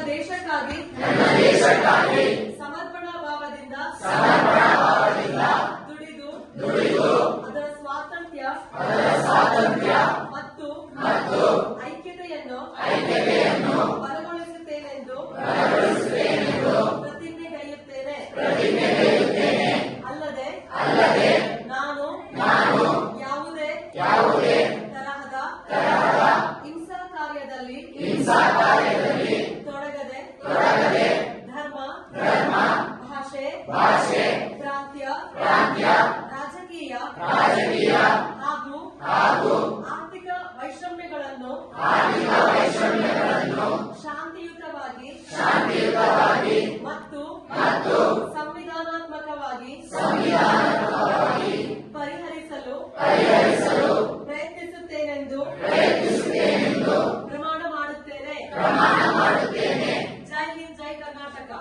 ದೇಶಕ್ಕಾಗಿ ಸಮರ್ಪಣಾ ಭಾವದಿಂದ ದುಡಿದು ಅದರ ಸ್ವಾತಂತ್ರ್ಯ ಮತ್ತು ಐಕ್ಯತೆಯನ್ನು ಬಲಗೊಳಿಸುತ್ತೇನೆಂದು ಪ್ರತಿಜ್ಞೆಗೈಯುತ್ತೇನೆ. ಅಲ್ಲದೆ ನಾನು ಯಾವುದೇ ತರಹದ ಹಿಂಸಾ ಕಾರ್ಯದಲ್ಲಿ ತೊಡಗದೆ ಧರ್ಮ, ಭಾಷೆ, ಪ್ರಾಂತ್ಯ, ರಾಜಕೀಯ ಹಾಗೂ ಆರ್ಥಿಕ ವೈಷಮ್ಯಗಳನ್ನು ಶಾಂತಿಯುತವಾಗಿ ಮತ್ತು ಸಂವಿಧಾನಾತ್ಮಕವಾಗಿ ಪರಿಹರಿಸಲು ಪ್ರಯತ್ನಿಸುತ್ತೇನೆಂದು ಪ್ರಮಾಣ ಮಾಡುತ್ತೇನೆ. ಜೈ ಹಿಂದ್, ಜೈ ಕರ್ನಾಟಕ.